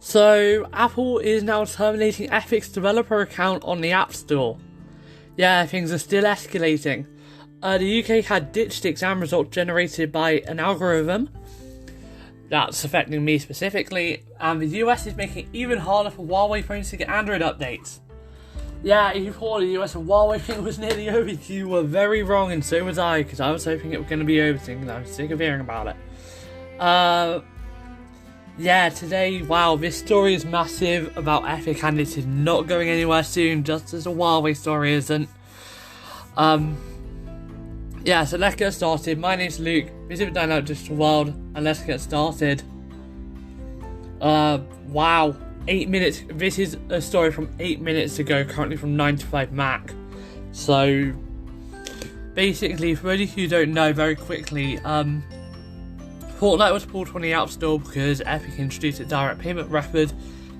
So, Apple is now terminating Epic's developer account on the App Store. Yeah, things are still escalating. The UK had ditched exam results generated by an algorithm that's affecting me specifically, and the US is making it even harder for Huawei phones to get Android updates. Yeah, if you thought the US and Huawei thing was nearly over, you were very wrong, and so was I, because I was hoping it was going to be over soon, because I'm sick of hearing about it. Yeah, today, wow, this story is massive about Epic, and it is not going anywhere soon, just as the Huawei story isn't. Yeah, so let's get started. My name's Luke, this is the Dynamic Digital World, and let's get started. Wow, 8 minutes, this is a story from 8 minutes ago, currently from 9to5 Mac. So, basically, for those of you who don't know, very quickly, Fortnite was pulled from the App Store because Epic introduced a direct payment method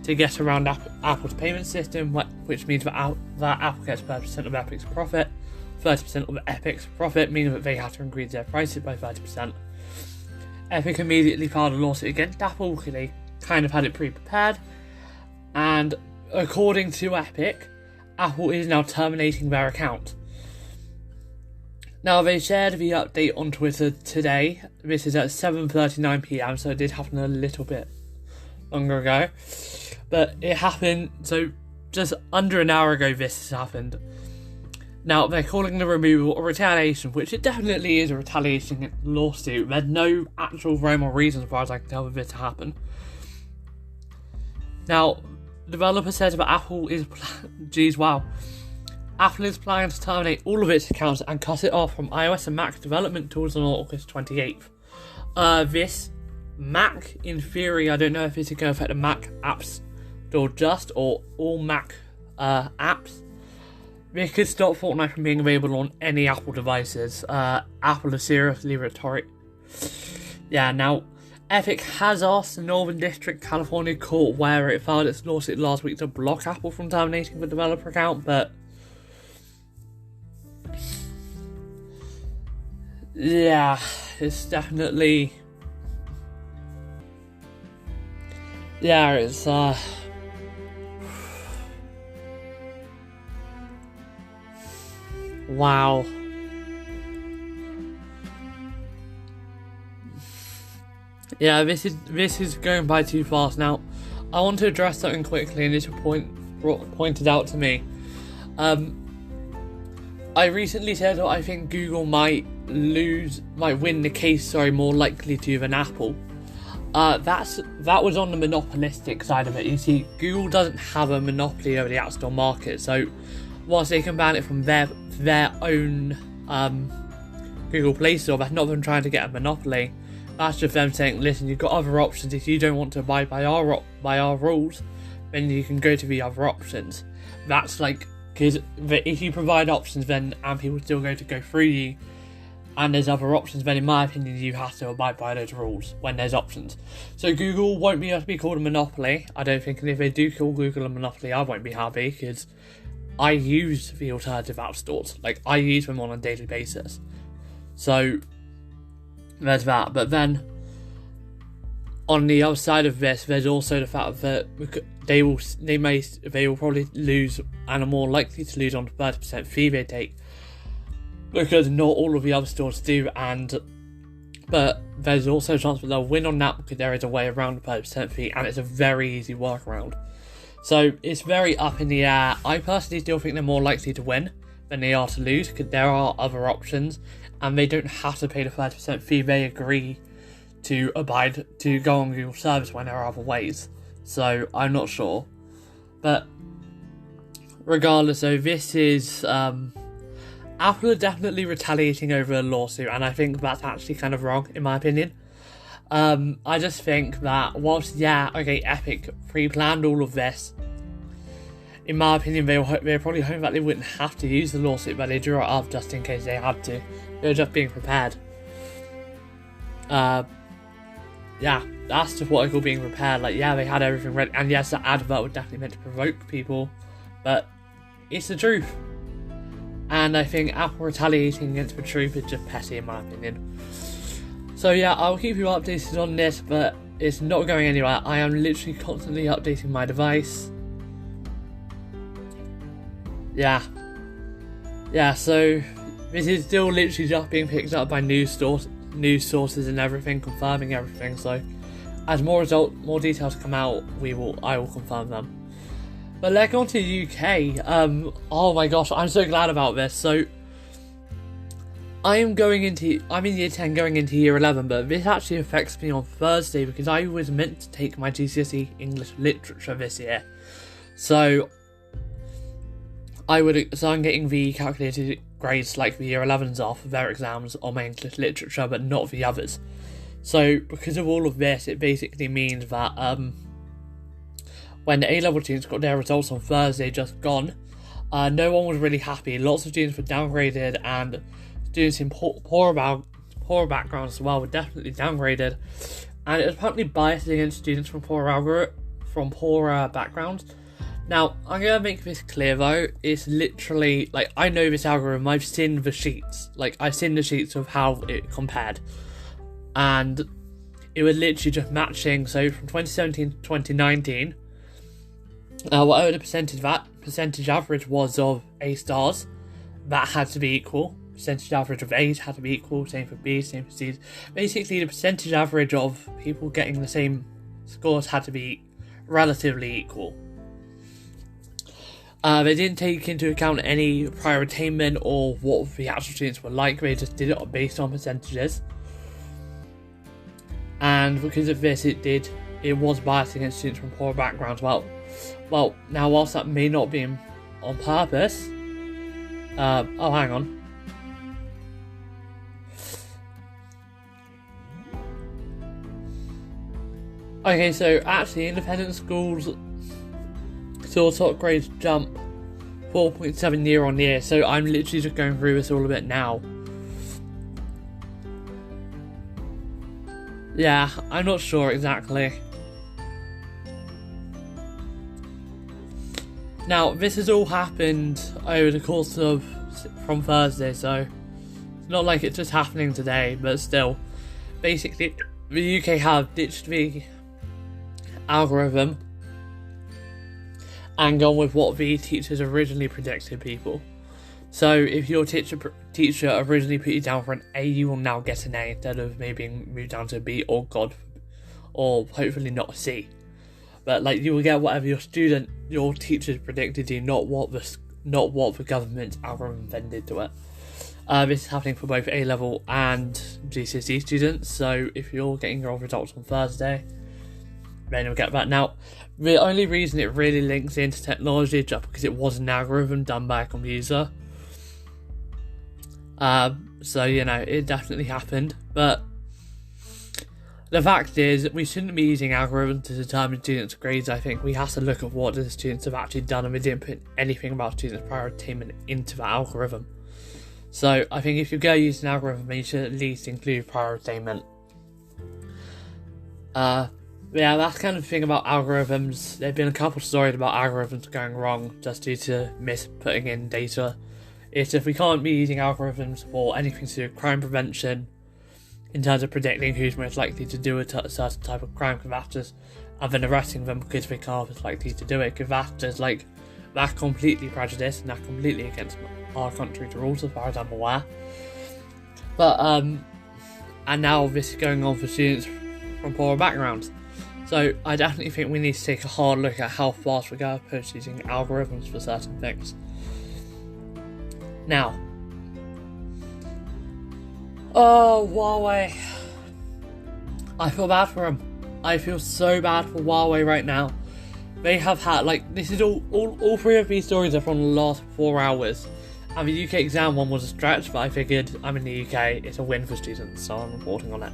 to get around Apple's payment system, which means that Apple gets 30% of Epic's profit. 30% of Epic's profit, meaning that they have to increase their prices by 30%. Epic immediately filed a lawsuit against Apple because they kind of had it pre-prepared. And according to Epic, Apple is now terminating their account. Now, they shared the update on Twitter today. This is at 7:39 PM, so it did happen a little bit longer ago. But it happened, so just under an hour ago this has happened. Now, they're calling the removal a retaliation, which it definitely is a retaliation lawsuit. There's no actual rhyme or reason, as far as I can tell, for this to happen. Now, the developer says that Apple is... Apple is planning to terminate all of its accounts and cut it off from iOS and Mac development tools on August 28th. This Mac, in theory, I don't know if it's going to affect the Mac apps or just, or all Mac apps. This could stop Fortnite from being available on any Apple devices. Apple is seriously rhetoric. Yeah, now, Epic has asked the Northern District California Court, where it filed its lawsuit last week, to block Apple from terminating the developer account, but yeah, it's definitely... Yeah, it's, wow. Yeah, this is going by too fast. Now, I want to address something quickly, and this was pointed out to me. I recently said that I think Google might win the case, more likely to than Apple. That was on the monopolistic side of it. You see, Google doesn't have a monopoly over the App Store market, so whilst they can ban it from their own Google Play Store, that's not them trying to get a monopoly. That's just them saying, listen, you've got other options. If you don't want to abide by our rules, then you can go to the other options. That's like, because if you provide options, then and people still going to go through you, and there's other options, then in my opinion you have to abide by those rules when there's options. So Google won't be able to be called a monopoly, I don't think, and if they do call Google a monopoly, I won't be happy, because I use the alternative app stores. Like, I use them on a daily basis. So there's that. But then on the other side of this, there's also the fact that they will probably lose, and are more likely to lose, on the 30% fee they take, because not all of the other stores do, but there's also a chance that they'll win on that, because there is a way around the 30% fee, and it's a very easy workaround. So it's very up in the air. I personally still think they're more likely to win than they are to lose, because there are other options, and they don't have to pay the 30% fee. They agree to go on Google service when there are other ways. So I'm not sure, but regardless, so this is Apple are definitely retaliating over a lawsuit, and I think that's actually kind of wrong, in my opinion. I just think that whilst, Epic pre-planned all of this, in my opinion, they were probably hoping that they wouldn't have to use the lawsuit, but they drew it up just in case they had to. They were just being prepared. That's just what I call being prepared. Like, yeah, they had everything ready, and yes, the advert was definitely meant to provoke people, but it's the truth. And I think Apple retaliating against the truth is just petty, in my opinion. So yeah, I'll keep you updated on this, but it's not going anywhere. I am literally constantly updating my device. Yeah, so this is still literally just being picked up by news sources and everything, confirming everything. So as more details come out, I will confirm them. But let's go on to the UK. Oh my gosh, I'm so glad about this. So I'm in year 10 going into year 11, but this actually affects me on Thursday because I was meant to take my GCSE English Literature this year. So I'm getting the calculated grades like the year 11s are for their exams on my English Literature, but not the others. So because of all of this, it basically means that when the A-level students got their results on Thursday just gone, no one was really happy. Lots of students were downgraded, and students in poorer backgrounds as well were definitely downgraded. And it was apparently biased against students from poorer backgrounds. Now, I'm going to make this clear though, it's literally, like, I know this algorithm, I've seen the sheets. Like, I've seen the sheets of how it compared. And it was literally just matching, so from 2017 to 2019, whatever the percentage average was of A stars, that had to be equal. Percentage average of A's had to be equal, same for B's, same for C's. Basically, the percentage average of people getting the same scores had to be relatively equal. They didn't take into account any prior attainment or what the actual students were like, they just did it based on percentages. And because of this, it was biased against students from poor backgrounds. Well, now whilst that may not be on purpose, oh, hang on. Okay, so actually, independent schools saw top grades jump 4.7 year on year. So I'm literally just going through this all a bit now. Yeah, I'm not sure exactly. Now, this has all happened over the course of from Thursday, so it's not like it's just happening today, but still. Basically, the UK have ditched the algorithm and gone with what the teachers originally predicted people. So if your teacher originally put you down for an A, you will now get an A instead of maybe being moved down to a B or hopefully not a C. But like, you will get whatever your teachers predicted you, not what the government algorithm then did to it. This is happening for both A-level and GCSE students. So if you're getting your results on Thursday, then you'll get that. Now, the only reason it really links into technology is just because it was an algorithm done by a computer. So, it definitely happened. But the fact is, we shouldn't be using algorithms to determine students' grades. I think we have to look at what the students have actually done, and we didn't put anything about students' prior attainment into the algorithm. So I think if you're going to use an algorithm, you should at least include prior attainment. Yeah, that's kind of the thing about algorithms. There have been a couple of stories about algorithms going wrong just due to putting in data. It's if we can't be using algorithms for anything to do with crime prevention, in terms of predicting who's most likely to do a certain type of crime, and then arresting them because they can't be likely to do it, because that's completely prejudiced and that's completely against our country's rules as far as I'm aware. But and now this is going on for students from poorer backgrounds. So I definitely think we need to take a hard look at how fast we're going to push using algorithms for certain things. Now, Huawei. I feel bad for them. I feel so bad for Huawei right now. They have had, this is all three of these stories are from the last 4 hours. And the UK exam one was a stretch, but I figured I'm in the UK, it's a win for students, so I'm reporting on it.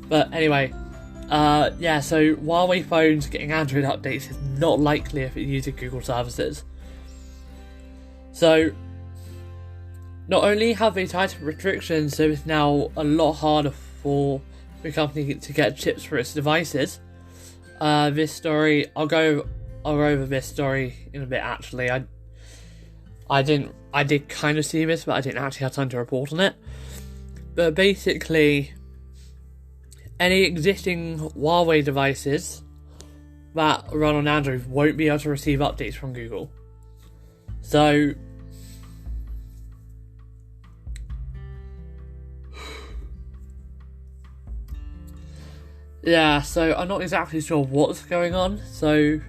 But anyway, so Huawei phones getting Android updates is not likely if it uses Google services. So, not only have they tightened restrictions, so it's now a lot harder for the company to get chips for its devices. This story, I'll go over this story in a bit. Actually, I did kind of see this, but I didn't actually have time to report on it. But basically, any existing Huawei devices that run on Android won't be able to receive updates from Google. So yeah, so I'm not exactly sure what's going on, so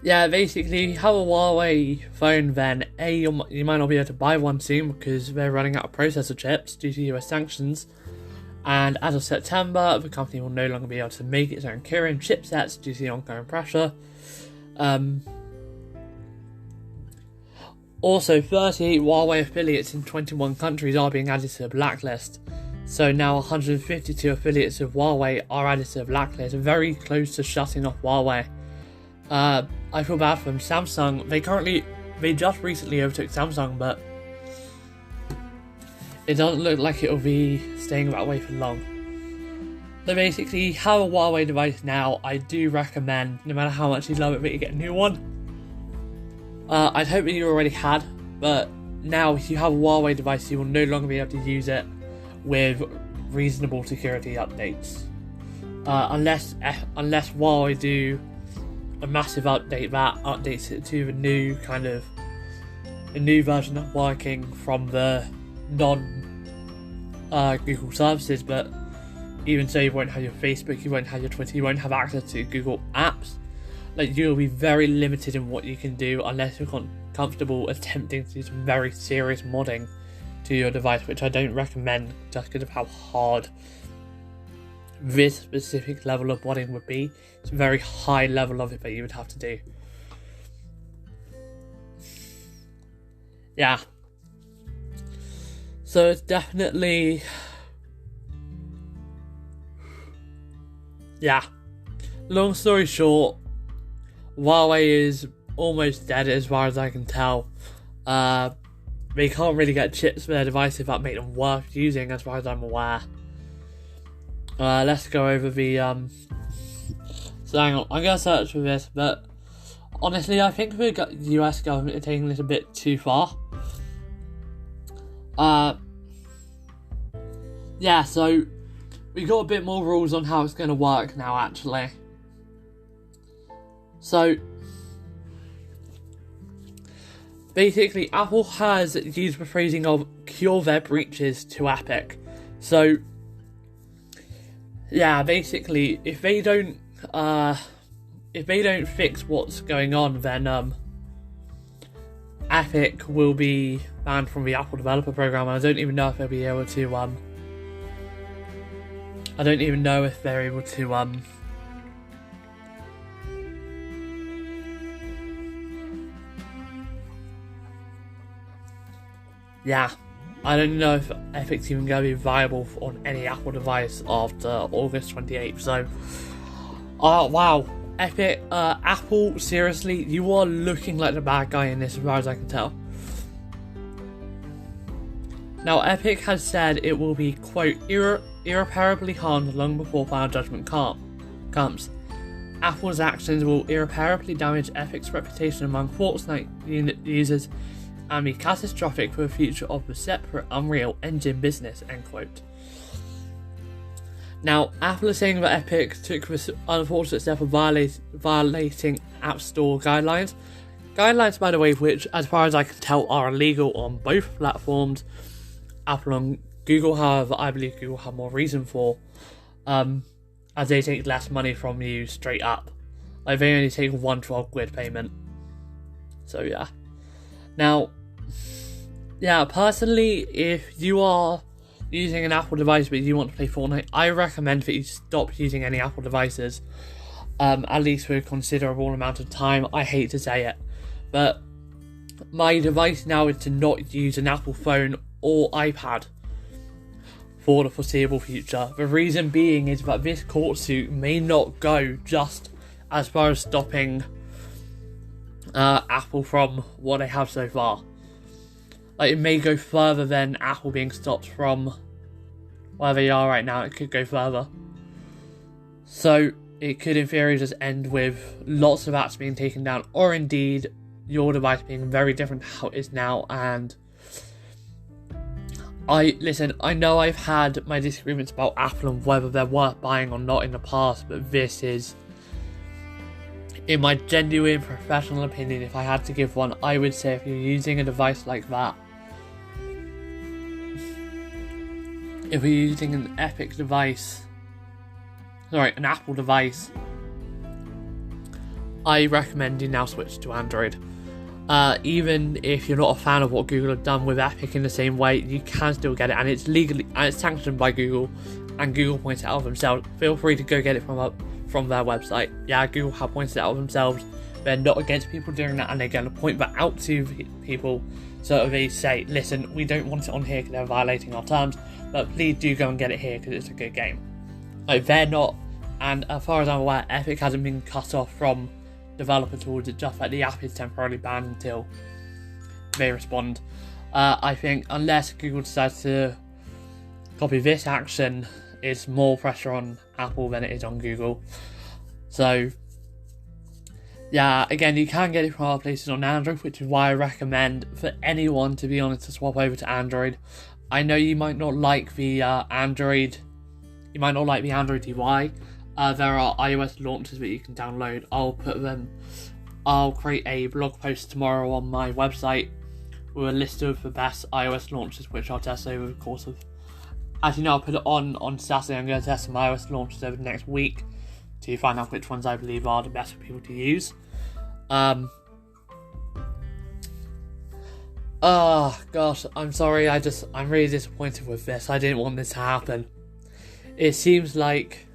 yeah, basically, if you have a Huawei phone, then you might not be able to buy one soon because they're running out of processor chips due to US sanctions. And as of September, the company will no longer be able to make its own Kirin chipsets due to the ongoing pressure. Also, 38 Huawei affiliates in 21 countries are being added to the blacklist. So now 152 affiliates of Huawei are added to the blacklist, very close to shutting off Huawei. I feel bad for them. Samsung, they just recently overtook Samsung, but it doesn't look like it'll be staying that way for long. So basically, have a Huawei device now. I do recommend, no matter how much you love it, that you get a new one. I'd hope that you already had, but now if you have a Huawei device, you will no longer be able to use it with reasonable security updates. Unless Huawei do a massive update that updates it to a new version of working from the non-Google services, but even so, you won't have your Facebook, you won't have your Twitter, you won't have access to Google apps. Like, you'll be very limited in what you can do unless you're comfortable attempting to do some very serious modding to your device, which I don't recommend just because of how hard this specific level of modding would be. It's a very high level of it that you would have to do. Yeah. So it's definitely... yeah. Long story short, Huawei is almost dead as far as I can tell. They can't really get chips for their devices that make them worth using as far as I'm aware. Let's go over the so hang on, I'm gonna search for this, but honestly I think the US government is taking this a bit too far. Yeah, so we got a bit more rules on how it's gonna work now actually. So basically, Apple has used the phrasing of cure their breaches to Epic. So yeah, basically, if they don't fix what's going on, then Epic will be banned from the Apple Developer Program. I don't even know if they'll be able to. I don't even know if they're able to. Yeah, I don't know if Epic's even going to be viable on any Apple device after August 28th. So, wow, Epic, Apple, seriously, you are looking like the bad guy in this as far as I can tell. Now, Epic has said it will be, quote, irreparably harmed long before final judgment comes. Apple's actions will irreparably damage Epic's reputation among Fortnite users and be catastrophic for the future of the separate Unreal Engine business, end quote. Now, Apple is saying that Epic took this unfortunate step of violating App Store guidelines. Guidelines, by the way, which, as far as I can tell, are illegal on both platforms. Apple and Google, however, I believe Google have more reason for, as they take less money from you straight up. Like, they only take one 12 quid payment. So, yeah. Now, yeah, personally, if you are using an Apple device but you want to play Fortnite, I recommend that you stop using any Apple devices, at least for a considerable amount of time. I hate to say it, but my device now is to not use an Apple phone or iPad for the foreseeable future. The reason being is that this court suit may not go just as far as stopping Apple from what they have so far. Like, it may go further than Apple being stopped from where they are right now. It could go further. So it could in theory just end with lots of apps being taken down, or indeed your device being very different to how it is now. And I know I've had my disagreements about Apple and whether they're worth buying or not in the past, but this is, in my genuine professional opinion, if I had to give one, I would say if you're using a device like that, if you're using an an Apple device, I recommend you now switch to Android. Even if you're not a fan of what Google have done with Epic in the same way, you can still get it, and it's legally and it's sanctioned by Google, and Google points it out themselves. Feel free to go get it from their website. Yeah, Google have pointed it out themselves. They're not against people doing that, and they're going to point that out to people so they say, listen, we don't want it on here because they're violating our terms, but please do go and get it here because it's a good game. Like, they're not, and as far as I'm aware, Epic hasn't been cut off from developer tools. It's just that the app is temporarily banned until they respond. I think unless Google decides to copy this action, it's more pressure on Apple than it is on Google. So yeah, again, you can get it from other places on Android, which is why I recommend for anyone, to be honest, to swap over to Android. I know you might not like the Android UI. There are iOS launchers that you can download. I'll create a blog post tomorrow on my website with a list of the best iOS launchers, which I'll test over the course of... Actually, no, I'll put it on Saturday. I'm going to test some iOS launchers over the next week to find out which ones I believe are the best for people to use. Oh, gosh, I'm sorry. I'm really disappointed with this. I didn't want this to happen. It seems like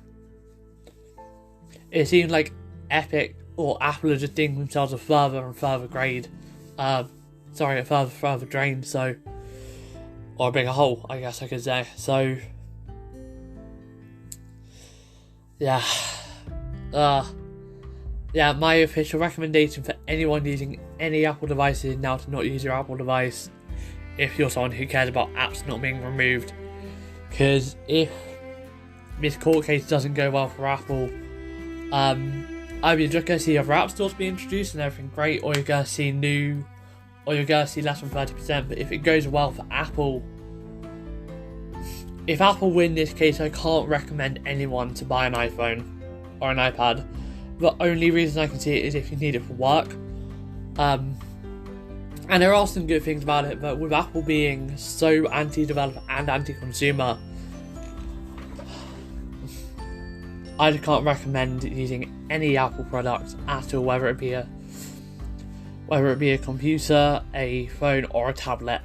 Epic or Apple are just digging themselves a further and further a further drain, or a bigger hole, I guess I could say. So, yeah. My official recommendation for anyone using any Apple device is now to not use your Apple device if you're someone who cares about apps not being removed. Because if this court case doesn't go well for Apple, either you're just going to see other app stores be introduced and everything great, or you're going to see less than 30%. But if it goes well for Apple, if Apple win this case, I can't recommend anyone to buy an iPhone or an iPad. The only reason I can see it is if you need it for work. And there are some good things about it, but with Apple being so anti-developer and anti-consumer, I just can't recommend using any Apple products at all, whether it be a computer, a phone, or a tablet,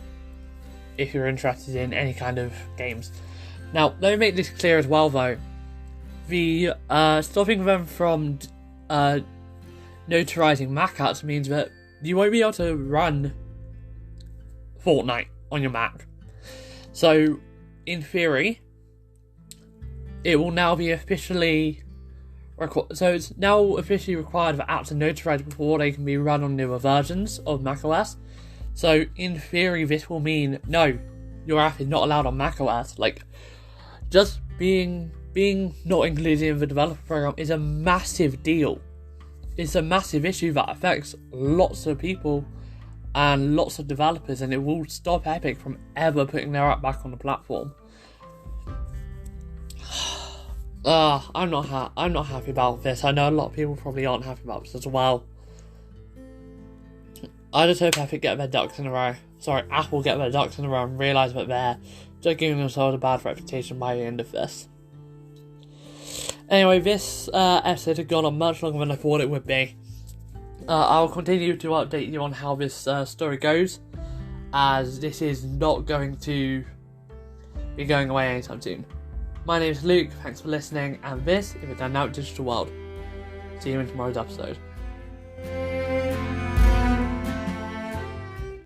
if you're interested in any kind of games. Now, let me make this clear as well, though. The stopping them from notarizing Mac apps means that you won't be able to run Fortnite on your Mac. So, in theory, it will now be officially it's now officially required for apps to notarize before they can be run on newer versions of macOS. So, in theory, this will mean no, your app is not allowed on macOS. Like, just being not included in the developer program is a massive deal. It's a massive issue that affects lots of people and lots of developers, and it will stop Epic from ever putting their app back on the platform. I'm not happy about this. I know a lot of people probably aren't happy about this as well. I just hope Apple get their ducks in a row and realise that they're just giving themselves a bad reputation by the end of this. Anyway, this episode has gone on much longer than I thought it would be. I'll continue to update you on how this story goes, as this is not going to be going away anytime soon. My name is Luke, thanks for listening, and this is the Done Out Digital World. See you in tomorrow's episode.